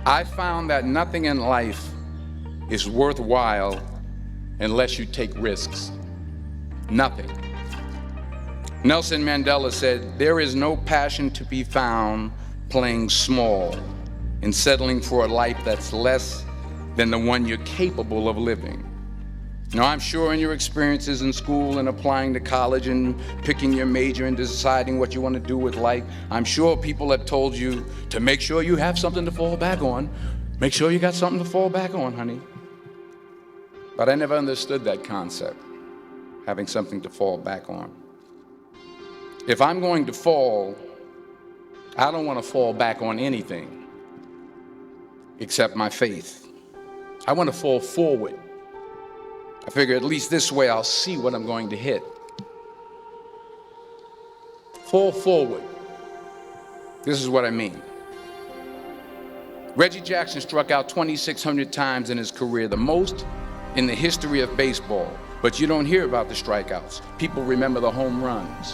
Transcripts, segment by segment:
I found that nothing in life is worthwhile unless you take risks. Nothing. Nelson Mandela said, "There is no passion to be found playing small and settling for a life that's less than the one you're capable of living." Now, I'm sure in your experiences in school and applying to college and picking your major and deciding what you want to do with life, I'm sure people have told you to make sure you have something to fall back on. Make sure you got something to fall back on, honey. But I never understood that concept, having something to fall back on. If I'm going to fall, I don't want to fall back on anything except my faith. I want to fall forward. I figure at least this way I'll see what I'm going to hit. Fall forward. This is what I mean. Reggie Jackson struck out 2,600 times in his career, the most in the history of baseball. But you don't hear about the strikeouts. People remember the home runs.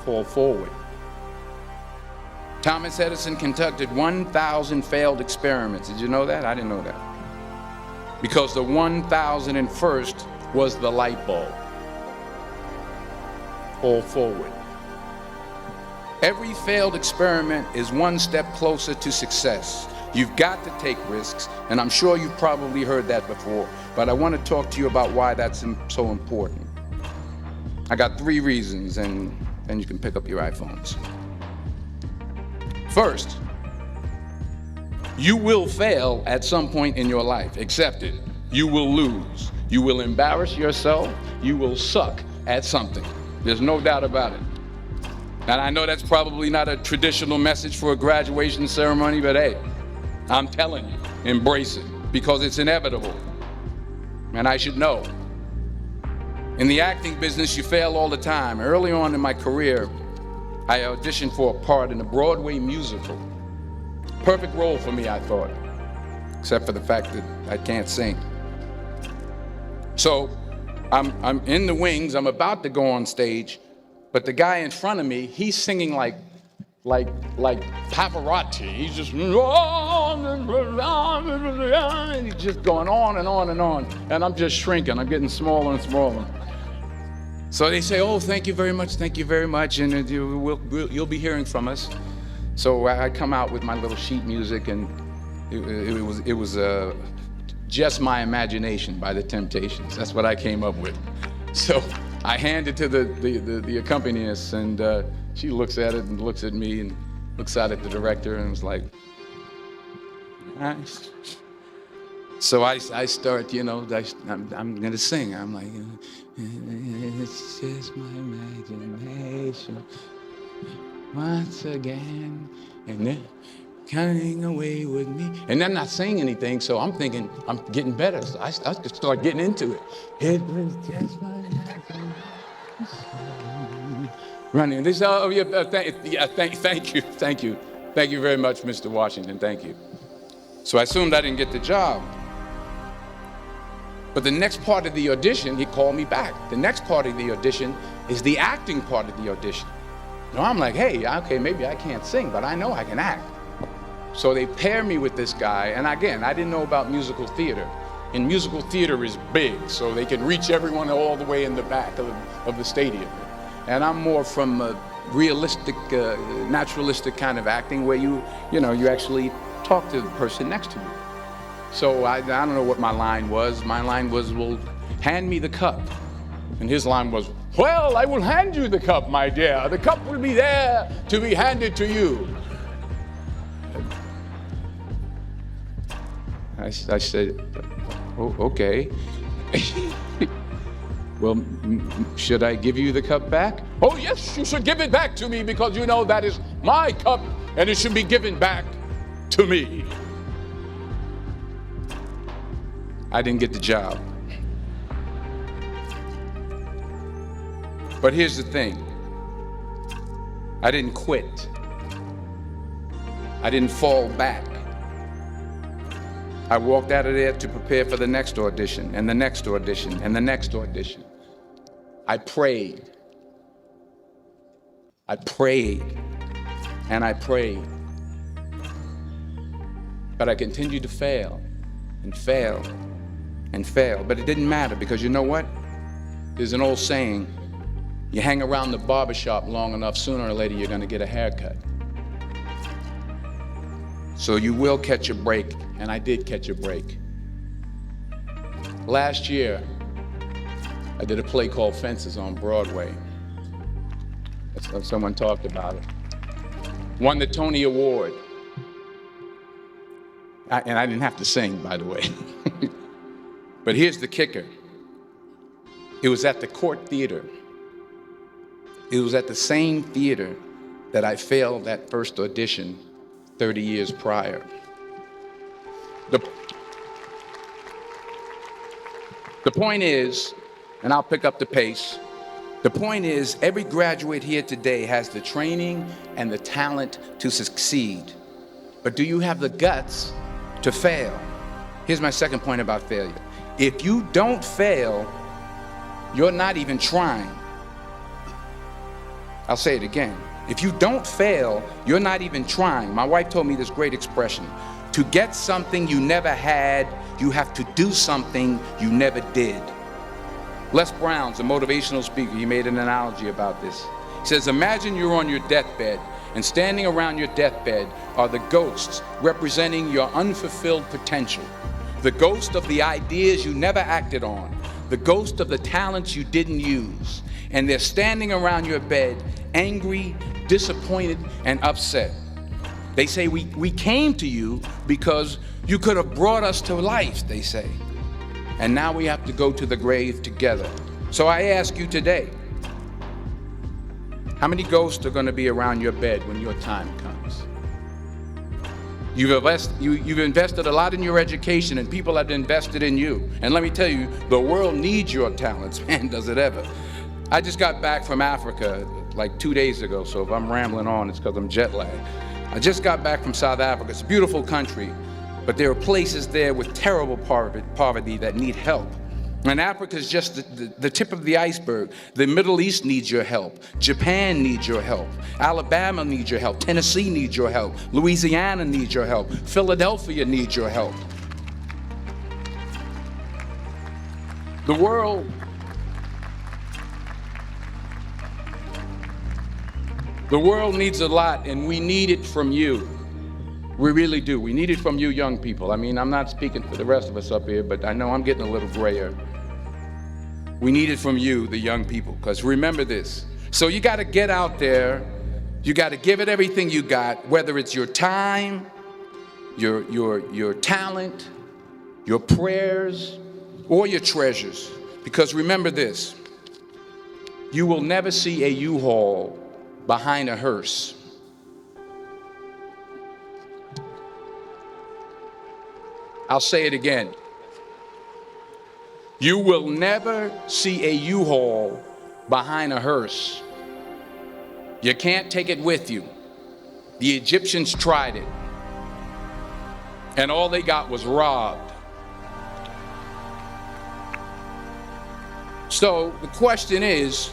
Fall forward. Thomas Edison conducted 1,000 failed experiments. Did you know that? I didn't know that. Because the 1,001st was the light bulb. Fall forward. Every failed experiment is one step closer to success. You've got to take risks, and I'm sure you've probably heard that before, but I want to talk to you about why that's so important. I got 3 reasons, and then you can pick up your iPhones. First, you will fail at some point in your life. Accept it. You will lose. You will embarrass yourself. You will suck at something. There's no doubt about it. And I know that's probably not a traditional message for a graduation ceremony, but hey, I'm telling you, embrace it, because it's inevitable. And I should know. In the acting business, you fail all the time. Early on in my career, I auditioned for a part in a Broadway musical. Perfect role for me, I thought, except for the fact that I can't sing. So I'm in the wings, I'm about to go on stage, but the guy in front of me, he's singing like Pavarotti. He's just, and he's just going on and on and on, and I'm just shrinking, I'm getting smaller and smaller. So they say, "Oh, thank you very much, and you'll be hearing from us." So I come out with my little sheet music, and it was Just My Imagination by the Temptations. That's what I came up with. So I hand it to the accompanist, and she looks at it and looks at me and looks out at the director and was like, "Nice." So I start, I'm gonna sing. I'm like, "It's just my imagination once again, and then coming away with me." And I'm not saying anything, so I'm thinking I'm getting better. So I just start getting into it. It was just my imagination. Running. This, thank you very much, Mr. Washington. Thank you. So I assumed I didn't get the job. But the next part of the audition, he called me back. The next part of the audition is the acting part of the audition. Now I'm like, hey, okay, maybe I can't sing, but I know I can act. So they pair me with this guy, and again, I didn't know about musical theater. And musical theater is big, so they can reach everyone all the way in the back of the stadium. And I'm more from a realistic, naturalistic kind of acting where you actually talk to the person next to you. So I don't know what my line was. My line was, "Well, hand me the cup." And his line was, "Well, I will hand you the cup, my dear. The cup will be there to be handed to you." I said, "Oh, okay." "Well, should I give you the cup back?" "Oh, yes, you should give it back to me, because you know that is my cup and it should be given back to me." I didn't get the job. But here's the thing. I didn't quit. I didn't fall back. I walked out of there to prepare for the next audition, and the next audition, and the next audition. I prayed. I prayed, and I prayed. But I continued to fail and fail and fail. But it didn't matter, because you know what? There's an old saying, you hang around the barbershop long enough, sooner or later you're going to get a haircut. So you will catch a break, and I did catch a break. Last year, I did a play called Fences on Broadway. Someone talked about it. Won the Tony Award. And I didn't have to sing, by the way. But here's the kicker. It was at the Court Theater. It was at the same theater that I failed that first audition 30 years prior. The point is, and I'll pick up the pace, the point is, every graduate here today has the training and the talent to succeed. But do you have the guts to fail? Here's my second point about failure. If you don't fail, you're not even trying. I'll say it again. If you don't fail, you're not even trying. My wife told me this great expression. To get something you never had, you have to do something you never did. Les Brown's a motivational speaker. He made an analogy about this. He says, imagine you're on your deathbed, and standing around your deathbed are the ghosts representing your unfulfilled potential. The ghost of the ideas you never acted on. The ghost of the talents you didn't use. And they're standing around your bed, angry, disappointed, and upset. They say, we came to you because you could have brought us to life, they say. And now we have to go to the grave together. So I ask you today, how many ghosts are going to be around your bed when your time comes? You've invested a lot in your education, and people have invested in you. And let me tell you, the world needs your talents, man, does it ever. I just got back from Africa like 2 days ago, so if I'm rambling on, it's because I'm jet lagged. I just got back from South Africa. It's a beautiful country, but there are places there with terrible poverty that need help. And Africa is just the tip of the iceberg. The Middle East needs your help. Japan needs your help. Alabama needs your help. Tennessee needs your help. Louisiana needs your help. Philadelphia needs your help. The world needs a lot, and we need it from you. We really do. We need it from you young people. I mean, I'm not speaking for the rest of us up here, but I know I'm getting a little grayer. We need it from you, the young people, because remember this. So you got to get out there. You got to give it everything you got, whether it's your time, your talent, your prayers, or your treasures. Because remember this. You will never see a U-Haul behind a hearse. I'll say it again. You will never see a U-Haul behind a hearse. You can't take it with you. The Egyptians tried it, and all they got was robbed. So the question is,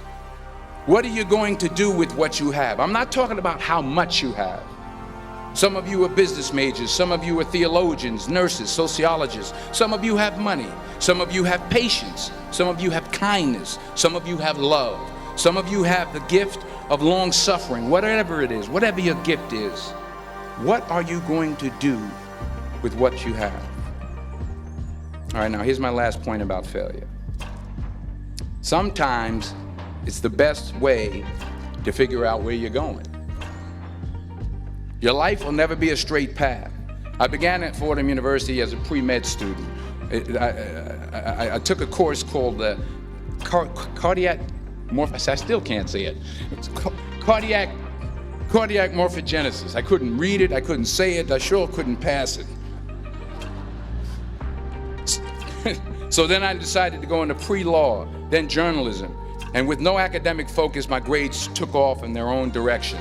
what are you going to do with what you have? I'm not talking about how much you have. Some of you are business majors, some of you are theologians, nurses, sociologists. Some of you have money, some of you have patience, some of you have kindness, some of you have love, some of you have the gift of long suffering. Whatever it is, whatever your gift is, what are you going to do with what you have? All right, now here's my last point about failure. Sometimes it's the best way to figure out where you're going. Your life will never be a straight path. I began at Fordham University as a pre-med student. I took a course called cardiac morphogenesis. I still can't say it. It's cardiac morphogenesis. I couldn't read it. I couldn't say it. I sure couldn't pass it. So then I decided to go into pre-law, then journalism. And with no academic focus, my grades took off in their own direction.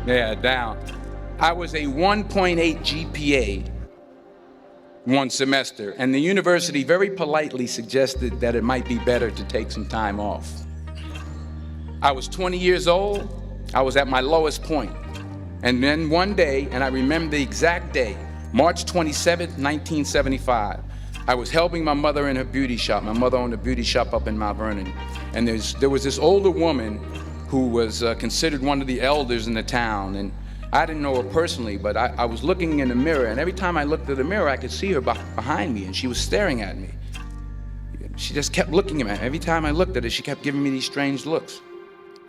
Yeah, down. I was a 1.8 GPA one semester, and the university very politely suggested that it might be better to take some time off. I was 20 years old. I was at my lowest point. And then one day, and I remember the exact day, March 27th, 1975, I was helping my mother in her beauty shop. My mother owned a beauty shop up in Mount Vernon. And there was this older woman who was considered one of the elders in the town. And I didn't know her personally, but I was looking in the mirror, and every time I looked at the mirror, I could see her behind me, and she was staring at me. She just kept looking at me. Every time I looked at her, she kept giving me these strange looks.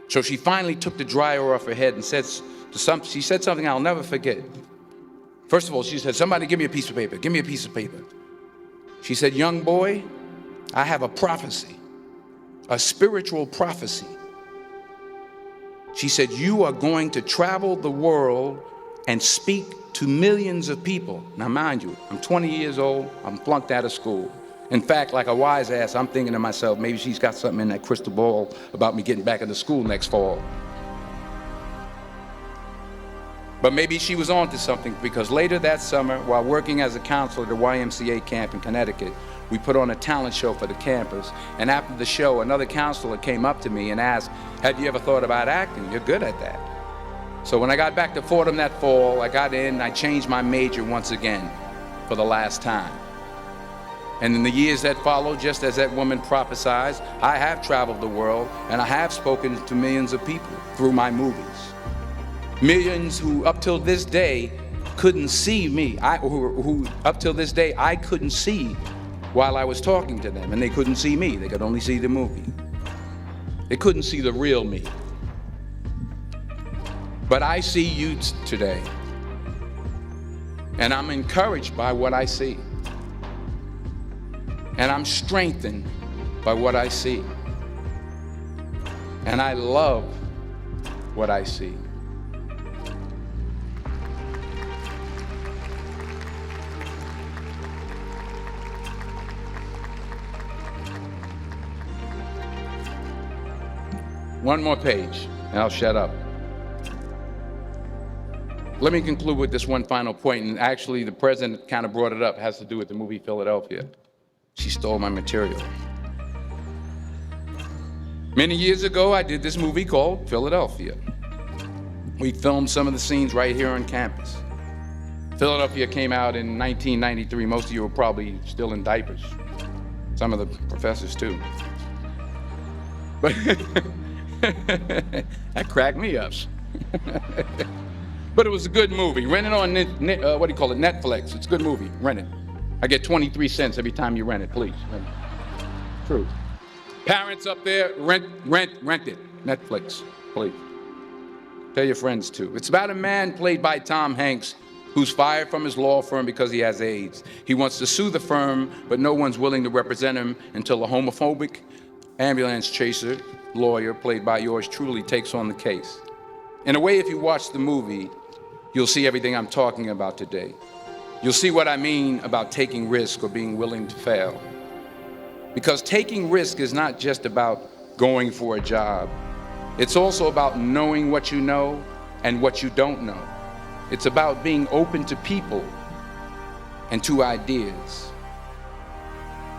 So she finally took the dryer off her head and she said something I'll never forget. First of all, she said, "Somebody give me a piece of paper. Give me a piece of paper." She said, "Young boy, I have a prophecy, a spiritual prophecy." She said, "You are going to travel the world and speak to millions of people." Now, mind you, I'm 20 years old. I'm flunked out of school. In fact, like a wise ass, I'm thinking to myself, maybe she's got something in that crystal ball about me getting back into school next fall. But maybe she was on to something, because later that summer, while working as a counselor at the YMCA camp in Connecticut, we put on a talent show for the campers. And after the show, another counselor came up to me and asked, "Have you ever thought about acting? You're good at that." So when I got back to Fordham that fall, I got in and I changed my major once again for the last time. And in the years that followed, just as that woman prophesied, I have traveled the world and I have spoken to millions of people through my movies. Millions who up till this day couldn't see me, who up till this day I couldn't see while I was talking to them, and they couldn't see me. They could only see the movie. They couldn't see the real me. But I see you today, and I'm encouraged by what I see. And I'm strengthened by what I see. And I love what I see. One more page, and I'll shut up. Let me conclude with this one final point, and actually the president kind of brought it up. It has to do with the movie Philadelphia. She stole my material. Many years ago, I did this movie called Philadelphia. We filmed some of the scenes right here on campus. Philadelphia came out in 1993. Most of you were probably still in diapers. Some of the professors too. But that cracked me up. But it was a good movie. Rent it on, Netflix. It's a good movie. Rent it. I get 23 cents every time you rent it, please. Rent it. True. Parents up there, rent it. Netflix, please. Tell your friends too. It's about a man played by Tom Hanks who's fired from his law firm because he has AIDS. He wants to sue the firm, but no one's willing to represent him until a homophobic ambulance chaser lawyer, played by yours truly, takes on the case. In a way, if you watch the movie, you'll see everything I'm talking about today. You'll see what I mean about taking risk or being willing to fail. Because taking risk is not just about going for a job. It's also about knowing what you know and what you don't know. It's about being open to people and to ideas.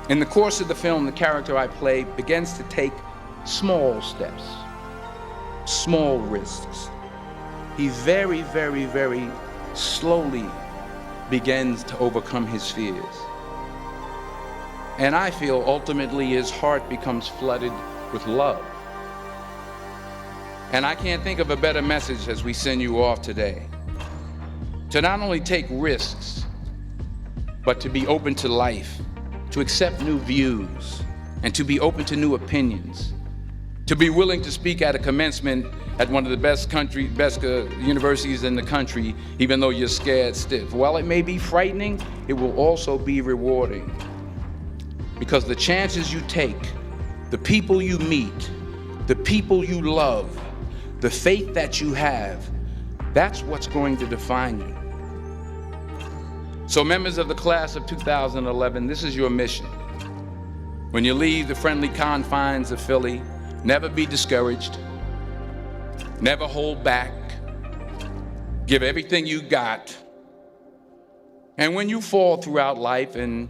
In the course of the film, the character I play begins to take small steps, small risks. He very, very, very slowly begins to overcome his fears. And I feel ultimately his heart becomes flooded with love. And I can't think of a better message as we send you off today. To not only take risks, but to be open to life, to accept new views, and to be open to new opinions. To be willing to speak at a commencement at one of the best universities in the country, even though you're scared stiff. While it may be frightening, it will also be rewarding. Because the chances you take, the people you meet, the people you love, the faith that you have, that's what's going to define you. So members of the class of 2011, this is your mission. When you leave the friendly confines of Philly, never be discouraged, never hold back, give everything you got. And when you fall throughout life, and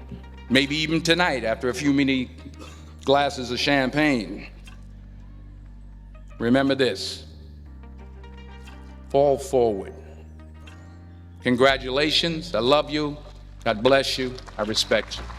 maybe even tonight after a few many glasses of champagne, remember this: fall forward. Congratulations. I love you. God bless you. I respect you.